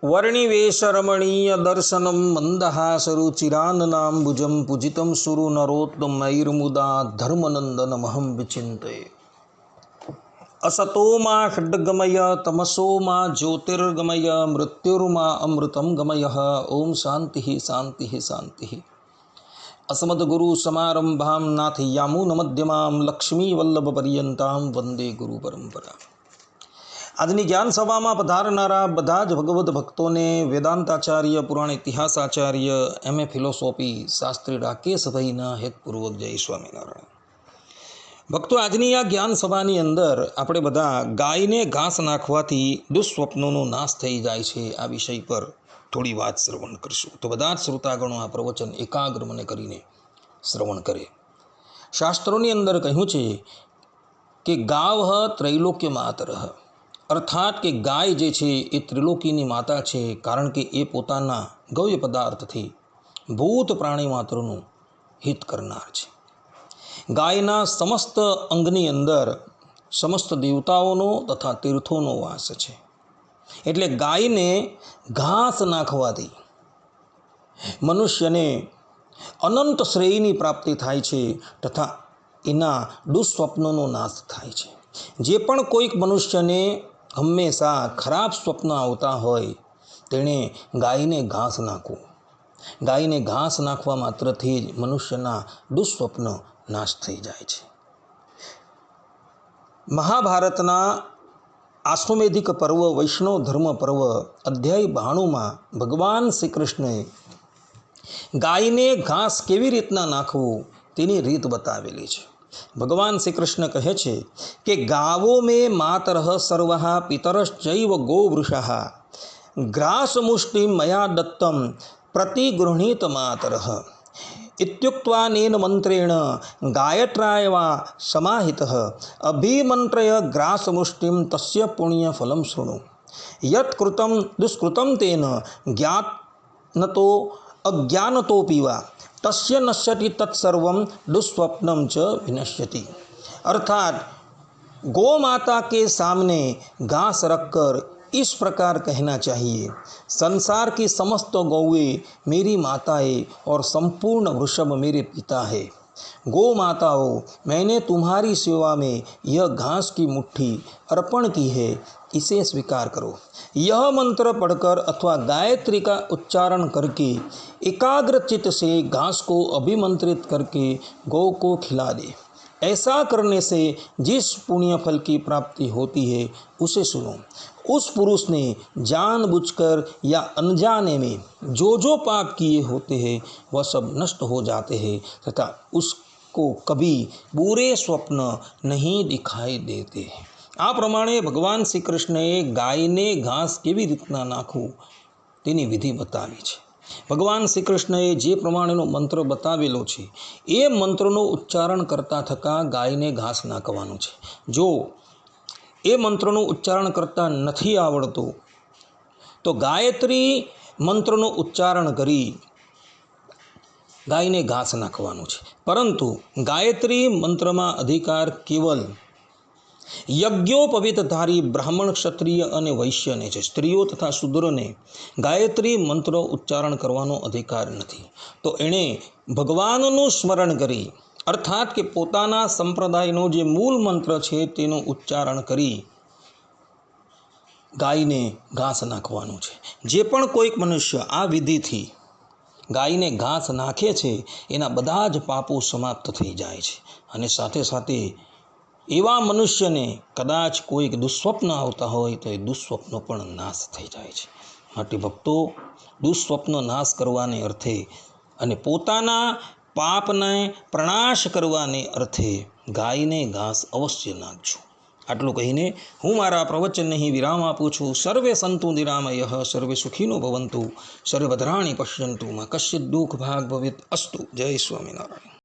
वर्णिवेशरमणीय दर्शनं मन्दहासरुचिराननाम्बुजं पूजितं सुरनरोत्तमैर्मुदा धर्मनन्दनमहं विचिन्तये। असतो मा खड्गमय तमसो मा ज्योतिर्गमय मृत्युर्मा अमृतं गमय। ओम शांति शांति शांति। अस्मद्गुरु समारंभां नाथयामुनमध्यमां लक्ष्मीवल्लभपर्यन्तां वंदे गुरु परंपरा। આજની જ્ઞાન સભામાં પધારનારા બધા જ ભગવદ્ ભક્તોને વેદાંતાચાર્ય, પુરાણ ઇતિહાસાચાર્ય, એમએ ફિલોસોફી શાસ્ત્રી રાકેશભાઈના હેતપૂર્વક જય સ્વામિનારાયણ. ભક્તો, આજની આ જ્ઞાન સભાની અંદર આપણે બધા ગાયને ઘાસ નાખવાથી દુઃસ્વપ્નોનો નાશ થઈ જાય છે આ વિષય પર થોડી વાત શ્રવણ કરશું. તો બધા જ શ્રોતાગણો આ પ્રવચન એકાગ્ર મને કરીને શ્રવણ કરે. શાસ્ત્રોની અંદર કહ્યું છે કે ગાવ ત્રૈલોક્ય માતરઃ, અર્થાત કે ગાય જે છે એ ત્રિલોકીની માતા છે, કારણ કે એ પોતાના ગવ્ય પદાર્થથી ભૂત પ્રાણી માત્રનું હિત કરનાર છે. ગાયના સમસ્ત અંગની અંદર સમસ્ત દેવતાઓનો તથા તીર્થોનો વાસ છે. એટલે ગાયને ઘાસ નાખવાથી મનુષ્યને અનંત શ્રેયની પ્રાપ્તિ થાય છે તથા એના દુઃસ્વપ્નોનો નાશ થાય છે. જે પણ કોઈક મનુષ્યને હંમેશા ખરાબ સ્વપ્ન આવતા હોય તેણે ગાયને ઘાસ નાખવું. ગાયને ઘાસ નાખવા માત્રથી જ મનુષ્યના દુઃસ્વપ્ન નાશ થઈ જાય છે. મહાભારતના આશ્વમેધિક પર્વ, વૈષ્ણવ ધર્મ પર્વ, અધ્યાય 92માં ભગવાન શ્રી કૃષ્ણએ ગાયને ઘાસ કેવી રીતના નાખવું તેની રીત બતાવેલી છે. ભગવાન શ્રી કૃષ્ણ કહે છે કે ગાવો મેં માતરઃ સર્વઃ પિતરશ્ચૈવ ગોવૃષઃ ગ્રાસમુષ્ટિ મયા દત્તમ પ્રતિગૃહણીત માતરઃ ઇત્યુક્ત્વાનેન મંત્રેણ ગાયત્રાયવા સમાહિતઃ અભિમંત્રય ગ્રાસમુષ્ટિમ તસ્ય પુણ્યફલમ શૃણુ યત કૃતમ દુષ્કૃતમ તેન જ્ઞાનતો અજ્ઞાનતોપીવા तस्य नश्यति तत्सर्वम दुस्वप्नम च विनश्यति. अर्थात गौ माता के सामने घास रखकर इस प्रकार कहना चाहिए, संसार की समस्त गौएं मेरी माताएं और संपूर्ण वृषभ मेरे पिता है. गौ माताओं, मैंने तुम्हारी सेवा में यह घास की मुट्ठी अर्पण की है, इसे स्वीकार करो. यह मंत्र पढ़कर अथवा गायत्री का उच्चारण करके एकाग्र चित्त से घास को अभिमंत्रित करके गौ को खिला दे. ऐसा करने से जिस पुण्य फल की प्राप्ति होती है उसे सुनो. उस पुरुष ने जानबूझकर या अनजाने में जो पाप किए होते हैं वह सब नष्ट हो जाते हैं तथा उसको कभी बुरे स्वप्न नहीं दिखाई देते. આ પ્રમાણે ભગવાન શ્રી કૃષ્ણએ ગાયને ઘાસ કેવી રીતના નાખવું તેની વિધિ બતાવી છે. ભગવાન શ્રી કૃષ્ણએ જે પ્રમાણેનો મંત્ર બતાવેલો છે એ મંત્રનો ઉચ્ચારણ કરતા થતાં ગાયને ઘાસ નાખવાનું છે. જો એ મંત્રનું ઉચ્ચારણ કરતાં નથી આવડતું તો ગાયત્રી મંત્રનું ઉચ્ચારણ કરી ગાયને ઘાસ નાખવાનું છે. પરંતુ ગાયત્રી મંત્રમાં અધિકાર કેવલ યજ્ઞોપવિતધારી બ્રાહ્મણ, ક્ષત્રિય અને વૈશ્યને છે. સ્ત્રીઓ તથા શૂદ્રને ગાયત્રી મંત્ર ઉચ્ચારણ કરવાનો અધિકાર નથી. તો એણે ભગવાનનું સ્મરણ કરી, અર્થાત કે પોતાના સંપ્રદાયનો જે મૂળ મંત્ર છે તેનું ઉચ્ચારણ કરી ગાયને ઘાસ નાખવાનું છે. જે પણ કોઈક મનુષ્ય આ વિધિથી ગાયને ઘાસ નાખે છે એના બધા જ પાપો સમાપ્ત થઈ જાય છે. અને સાથે સાથે એવા મનુષ્યને કદાચ કોઈક દુઃસ્વપ્ન આવતા હોય તો એ દુઃસ્વપ્નો પણ નાશ થઈ જાય છે. માટે ભક્તો, દુઃસ્વપ્ન નાશ કરવાને અર્થે અને પોતાના પાપને પ્રણાશ કરવાને અર્થે ગાયને ઘાસ અવશ્ય નાખજો. આટલું કહીને હું મારા પ્રવચનને અહીં વિરામ આપું છું. સર્વે સંતુ નિરામયઃ, સર્વે સુખીનો ભવંતુ, સર્વે ભદ્રાણિ પશ્યન્તુ, મા કશ્ચિદ દુઃખ ભાગ ભવેત અસ્તુ. જય સ્વામિનારાયણ.